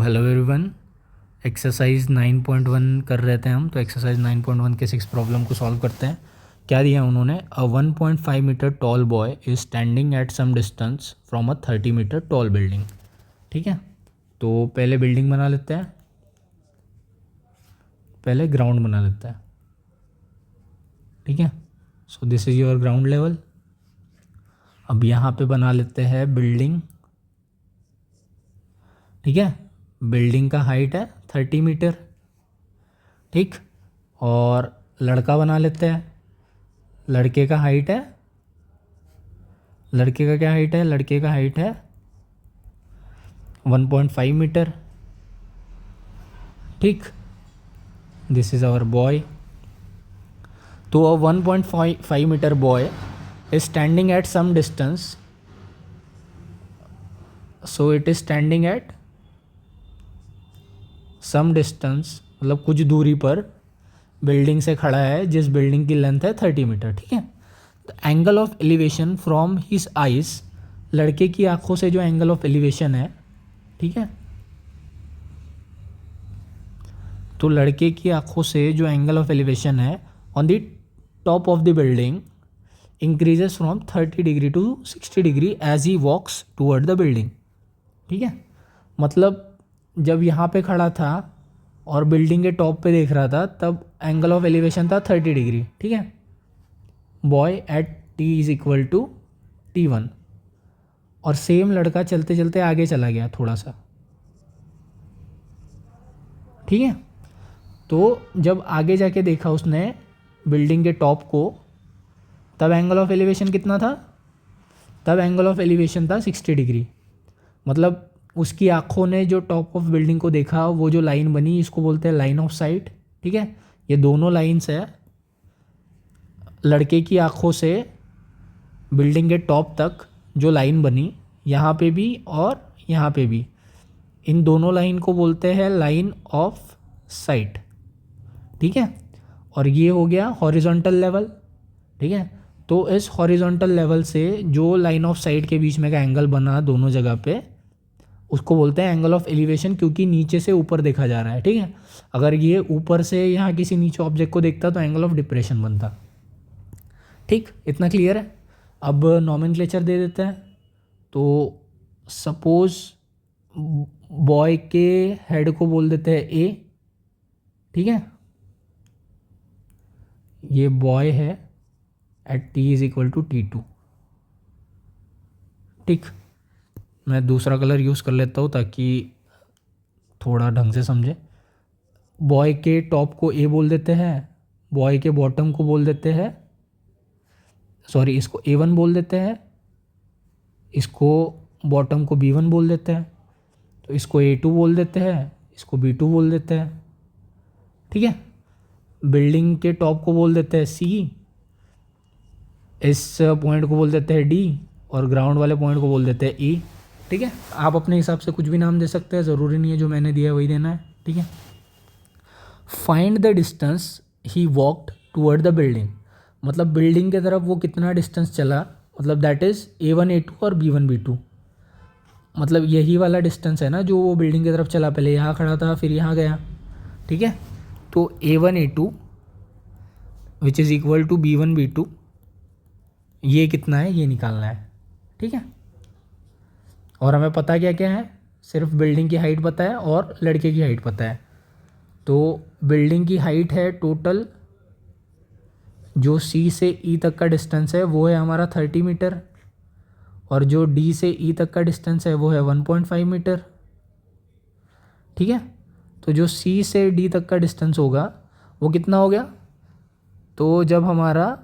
Hello everyone. Exercise 9.1 कर रहे थे हम, तो एक्सरसाइज 9.1 के 6 प्रॉब्लम को सॉल्व करते हैं। क्या दिया उन्होंने? A 1.5 metre tall boy is standing at some distance from a 30 metre tall building. ठीक है, तो पहले बिल्डिंग बना लेते हैं, पहले ग्राउंड बना लेते हैं। ठीक है, so this is your ground level. अब यहाँ पे बना लेते हैं बिल्डिंग। ठीक है, बिल्डिंग का हाइट है 30 मीटर। ठीक, और लड़का बना लेते हैं। लड़के का हाइट है, लड़के का क्या हाइट है? लड़के का हाइट है 1.5 मीटर। ठीक, दिस इज़ आवर बॉय। तो a 1.5 metre boy is standing at some distance, so it is standing at some distance, मतलब कुछ दूरी पर बिल्डिंग से खड़ा है, जिस बिल्डिंग की लेंथ है 30 मीटर। ठीक है, the angle of elevation from his eyes, लड़के की आंखों से जो एंगल ऑफ एलिवेशन है, ठीक है, तो लड़के की आंखों से जो एंगल ऑफ एलिवेशन है on the top of the building increases from 30 degree to 60 degree as he walks toward the building. ठीक है, मतलब जब यहाँ पे खड़ा था और बिल्डिंग के टॉप पे देख रहा था, तब एंगल ऑफ एलिवेशन था 30 डिग्री। ठीक है, boy at T is equal to T1। और सेम लड़का चलते चलते आगे चला गया थोड़ा सा। ठीक है, तो जब आगे जाके देखा उसने बिल्डिंग के टॉप को, तब एंगल ऑफ एलिवेशन कितना था? तब एंगल ऑफ एलिवेशन था 60 डिग्री। मतलब उसकी आंखों ने जो टॉप ऑफ बिल्डिंग को देखा, वो जो लाइन बनी, इसको बोलते हैं लाइन ऑफ साइट। ठीक है, ये दोनों लाइन्स है, लड़के की आंखों से बिल्डिंग के टॉप तक जो लाइन बनी, यहाँ पे भी और यहाँ पे भी, इन दोनों लाइन को बोलते हैं लाइन ऑफ साइट। ठीक है, और ये हो गया हॉरिजॉन्टल लेवल। ठीक है, तो इस हॉरिजॉन्टल लेवल से जो लाइन ऑफ साइट के बीच में का एंगल बना दोनों जगह पे, उसको बोलते हैं एंगल ऑफ एलिवेशन, क्योंकि नीचे से ऊपर देखा जा रहा है। ठीक है, अगर ये ऊपर से यहाँ किसी नीचे ऑब्जेक्ट को देखता तो एंगल ऑफ डिप्रेशन बनता। ठीक, इतना क्लियर है। अब नॉमेनक्लेचर दे देते हैं। तो सपोज बॉय के हेड को बोल देते हैं ए। ठीक है, ये बॉय है at T is equal to T2। ठीक, मैं दूसरा कलर यूज़ कर लेता हूँ ताकि थोड़ा ढंग से समझे। बॉय के टॉप को ए बोल देते हैं, बॉय के बॉटम को बोल देते हैं, सॉरी, इसको A1 बोल देते हैं, इसको बॉटम को B1 बोल देते हैं, तो इसको A2 बोल देते हैं, इसको B2 बोल देते हैं। ठीक है, बिल्डिंग के टॉप को बोल देते हैं C, इस पॉइंट को बोल देते हैं D, और ग्राउंड वाले पॉइंट को बोल देते हैं E। ठीक है, आप अपने हिसाब से कुछ भी नाम दे सकते हैं, ज़रूरी नहीं है जो मैंने दिया वही देना है। ठीक है, find the distance he walked toward the building, मतलब बिल्डिंग की तरफ वो कितना डिस्टेंस चला, मतलब दैट इज़ A1 A2 और B1 B2। मतलब यही वाला डिस्टेंस है ना जो वो बिल्डिंग की तरफ चला, पहले यहाँ खड़ा था फिर यहाँ गया। ठीक है, तो A1 A2 which is equal to B1 B2, ये कितना है ये निकालना है। ठीक है, और हमें पता क्या क्या है? सिर्फ बिल्डिंग की हाइट पता है और लड़के की हाइट पता है। तो बिल्डिंग की हाइट है टोटल, जो C से E तक का डिस्टेंस है वो है हमारा 30 मीटर, और जो D से E तक का डिस्टेंस है वो है 1.5 मीटर। ठीक है, तो जो C से D तक का डिस्टेंस होगा वो कितना हो गया? तो जब हमारा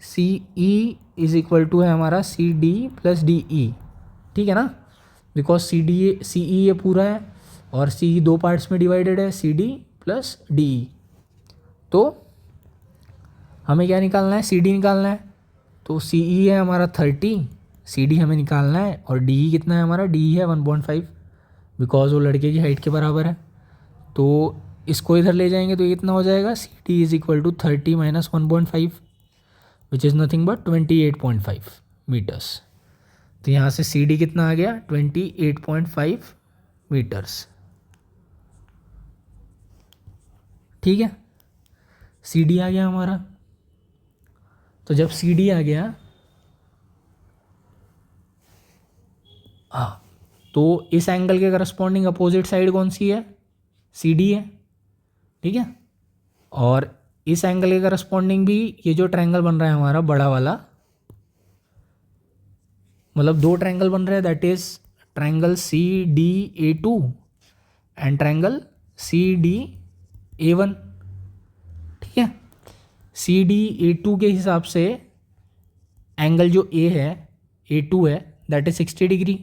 CE इज इक्वल टू है हमारा CD प्लस DE, ठीक है ना, बिकॉज CE ये पूरा है और CE दो पार्ट्स में डिवाइडेड है, CD प्लस DE। तो हमें क्या निकालना है? CD निकालना है। तो CE है हमारा 30, CD हमें निकालना है, और DE कितना है हमारा? DE है 1.5, बिकॉज वो लड़के की हाइट के बराबर है। तो इसको इधर ले जाएंगे तो ये कितना हो जाएगा? CD is equal to 30 minus 1.5 which is nothing but 28.5 metres. तो यहाँ से CD कितना आ गया? 28.5 मीटर्स। ठीक है, सी डी आ गया हमारा। तो जब सी डी आ गया, हाँ, तो इस एंगल के करस्पॉन्डिंग अपोजिट साइड कौन सी है? सी डी है, ठीक है। और इस एंगल के करस्पॉन्डिंग भी ये जो ट्रायंगल बन रहा है हमारा बड़ा वाला, मतलब दो ट्रायंगल बन रहे हैं, that is triangle C D A two and triangle C D A one, ठीक है। सी डी ए टू के हिसाब से एंगल जो ए है, ए टू है, दैट इज 60 डिग्री,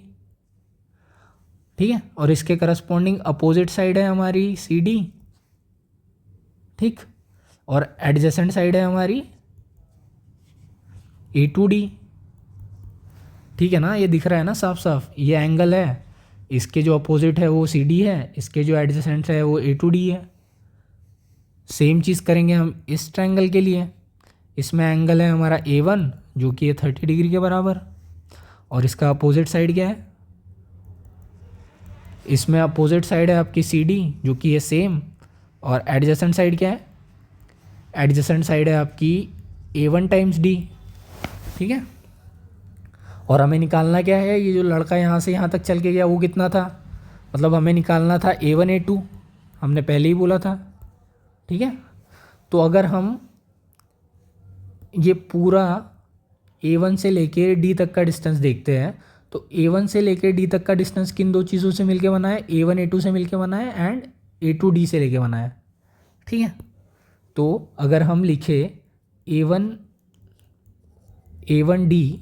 ठीक है। और इसके करस्पॉन्डिंग अपोजिट साइड है हमारी सी डी, ठीक। और एडजेसेंट साइड है हमारी ए टू डी, ठीक है ना। ये दिख रहा है ना साफ साफ, ये एंगल है, इसके जो अपोजिट है वो सी डी है, इसके जो एडजेसेंट है वो ए टू डी है। सेम चीज़ करेंगे हम इस ट्रायंगल के लिए। इसमें एंगल है हमारा ए वन जो कि है 30 डिग्री के बराबर, और इसका अपोजिट साइड क्या है? इसमें अपोजिट साइड है आपकी सी डी जो कि है सेम, और एडजेसेंट साइड क्या है? एडजेसेंट साइड है आपकी ए वन टाइम्स डी, ठीक है। और हमें निकालना क्या है? ये जो लड़का यहाँ से यहाँ तक चल के गया वो कितना था? मतलब हमें निकालना था ए वन ए टू, हमने पहले ही बोला था, ठीक है। तो अगर हम ये पूरा ए वन से लेके डी तक का डिस्टेंस देखते हैं, तो ए वन से लेके डी तक का डिस्टेंस किन दो चीज़ों से मिलके बना है? ए वन ए टू से मिलके बना है एंड ए टू डी से लेके बना है, ठीक है। तो अगर हम लिखे ए वन डी,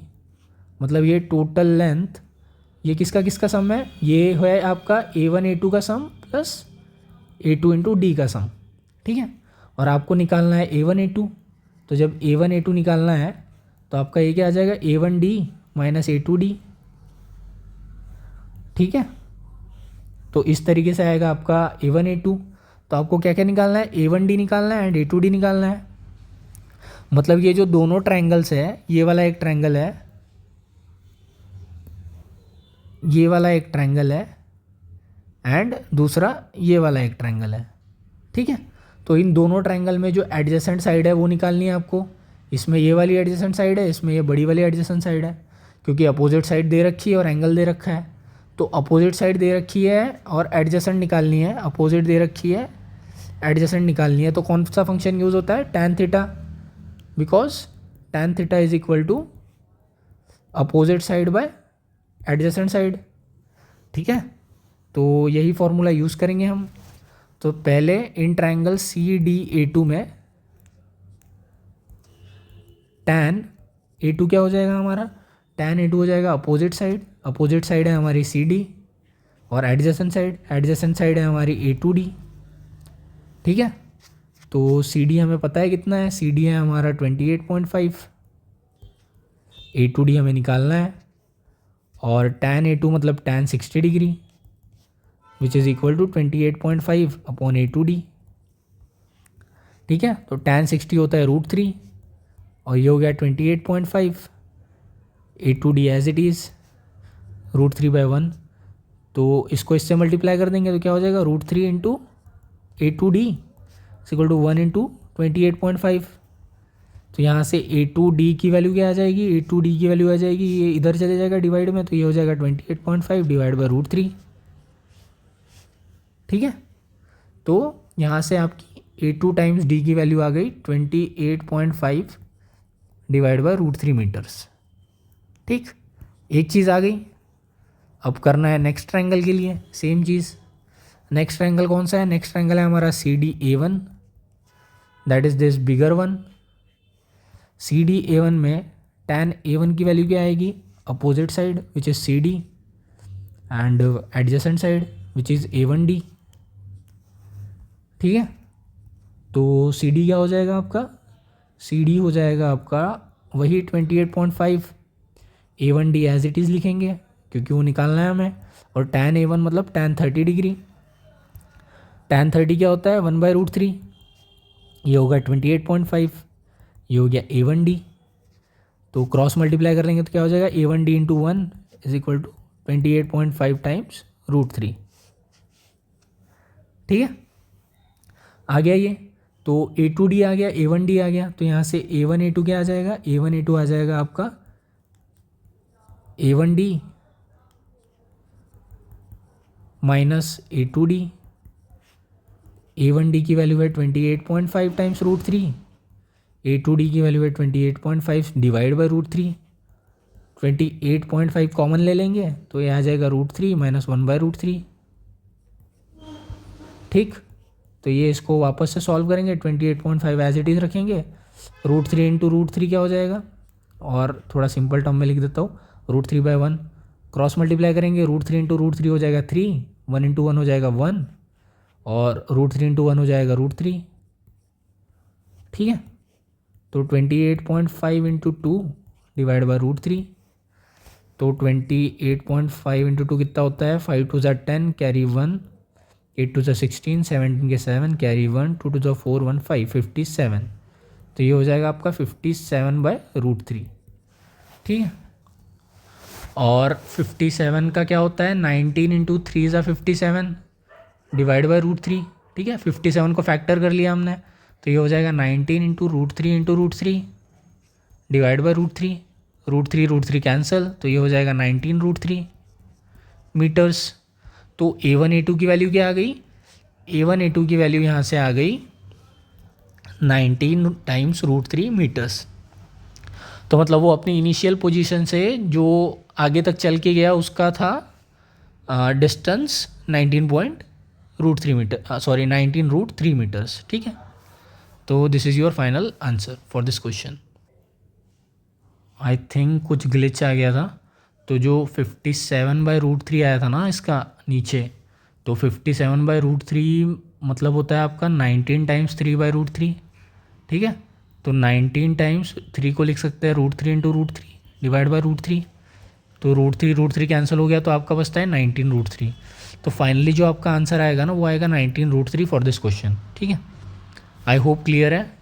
मतलब ये टोटल लेंथ, ये किसका किसका सम है? ये है आपका ए वन ए टू का सम प्लस ए टू इंटू डी का सम, ठीक है। और आपको निकालना है ए वन ए टू, तो जब ए वन ए टू निकालना है तो आपका ये क्या आ जाएगा? A one D minus A two D, ठीक है। तो इस तरीके से आएगा आपका ए वन ए टू। तो आपको क्या क्या निकालना है? ए वन डी निकालना है एंड ए टू डी निकालना है। मतलब ये जो दोनों ट्रायंगल्स है, ये वाला एक ट्रायंगल है, ये वाला एक ट्रायंगल है, एंड दूसरा ये वाला एक ट्रायंगल है, ठीक है। तो इन दोनों ट्रायंगल में जो एडजेसेंट साइड है वो निकालनी है आपको। इसमें ये वाली एडजेसेंट साइड है, इसमें ये बड़ी वाली एडजेसेंट साइड है, क्योंकि अपोजिट साइड दे रखी है और एंगल दे रखा है। तो अपोजिट साइड दे रखी है और एडजेसेंट निकालनी है, अपोजिट दे रखी है, एडजेसेंट निकालनी है। तो कौन सा फंक्शन यूज़ होता है? Tan theta, because tan theta is equal to opposite side by adjacent side, ठीक है। तो यही फॉर्मूला यूज़ करेंगे हम। तो पहले इन triangle C D A two में टैन ए टू क्या हो जाएगा हमारा? टैन ए टू हो जाएगा अपोजिट साइड, अपोजिट साइड है हमारी सी डी, और एडजेसेंट साइड है हमारी ए टू डी, ठीक है। तो सी डी हमें पता है कितना है, सी डी है हमारा 28.5, ए टू डी हमें निकालना है, और टैन ए टू मतलब tan 60 degree which is equal to 28.5 upon A two D, ठीक है। तो टैन 60 होता है √3 और ये हो गया 28.5, A two D as it is √3/1। तो इसको इससे मल्टीप्लाई कर देंगे तो क्या हो जाएगा? √3 into A two D equal to 1 into 28.5। तो यहाँ से ए टू डी की वैल्यू क्या आ जाएगी? ए टू डी की वैल्यू आ जाएगी, ये इधर चले जाएगा डिवाइड में, तो ये हो जाएगा 28.5 डिवाइड बाई √3, ठीक है। तो यहाँ से आपकी ए टू टाइम्स डी की वैल्यू आ गई 28.5 डिवाइड बाई √3 मीटर्स, ठीक। एक चीज़ आ गई। अब करना है नेक्स्ट ट्रायंगल के लिए सेम चीज़। नेक्स्ट ट्रायंगल कौन सा है? नेक्स्ट ट्रायंगल है हमारा C D A one, that is this bigger one. C D A one में टैन ए वन की वैल्यू क्या आएगी? Opposite side which is C D and adjacent side which is A one D, ठीक है। तो C D क्या हो जाएगा आपका? सी डी हो जाएगा आपका वही 28.5, A one D as it is लिखेंगे क्योंकि वो निकालना है हमें, और टैन ए वन मतलब टैन 30 डिग्री। टैन 30 क्या होता है? 1/√3, ये होगा 28.5, ये हो गया ए वन डी। तो क्रॉस मल्टीप्लाई कर लेंगे तो क्या हो जाएगा? A one D into 1 is equal to 28.5 times √3, ठीक है। आ गया ये। तो A2D आ गया, A1D आ गया, तो यहाँ से A1 A2 क्या आ जाएगा, A1 A2 आ जाएगा आपका A1D माइनस A2D। A1D की वैल्यू है 28.5 टाइम्स √3, A2D की वैल्यू है 28.5 डिवाइड बाई √3। 28.5 कॉमन ले लेंगे तो ये आ जाएगा √3 माइनस 1/√3। ठीक, तो ये इसको वापस से सॉल्व करेंगे, 28.5 एज इट इज़ रखेंगे, √3 इंटू √3 क्या हो जाएगा, और थोड़ा सिंपल टर्म में लिख देता हूँ, √3/1 क्रॉस मल्टीप्लाई करेंगे, √3 इंटू √3 हो जाएगा 3, 1 इंटू 1 हो जाएगा 1, और √3 इंटू 1 हो जाएगा √3। ठीक है, तो 28.5 इंटू 2 डिवाइड बाई √3, तो 28.5 इंटू 2 कितना होता है, 5 2 ज़ा 10 कैरी 1, 8 2 ज़ा 16, 17 के 7 कैरी 1, 2 2 ज़ा 4 1 5 57। तो ये हो जाएगा आपका 57/√3। ठीक है, और 57 का क्या होता है, 19 इंटू 3 ज़ा 57 डिवाइड बाई √3। ठीक है, 57 को फैक्टर कर लिया हमने, तो ये हो जाएगा 19 इंटू √3 डिवाइड बाई √3। √3 कैंसिल, तो ये हो जाएगा 19 √3 मीटर्स। तो A1 A2 की वैल्यू क्या आ गई, A1 A2 की वैल्यू यहाँ से आ गई 19 टाइम्स √3 मीटर्स। तो मतलब वो अपनी इनिशियल पोजीशन से जो आगे तक चल के गया उसका था डिस्टेंस 19.√3 मीटर, सॉरी 19 √3 मीटर्स। ठीक है, तो this is your final answer for this question. I think कुछ ग्लिच आ गया था, तो जो 57/√3 आया था ना इसका नीचे, तो 57/√3 मतलब होता है आपका 19 टाइम्स 3/√3। ठीक है, तो 19 टाइम्स 3 को लिख सकते हैं √3 इंटू √3 डिवाइड बाई √3, तो √3 कैंसिल हो गया, तो आपका बचता है 19 √3। तो फाइनली जो आपका आंसर आएगा ना वो आएगा 19 √3 फॉर दिस क्वेश्चन। ठीक है, आई होप क्लियर है।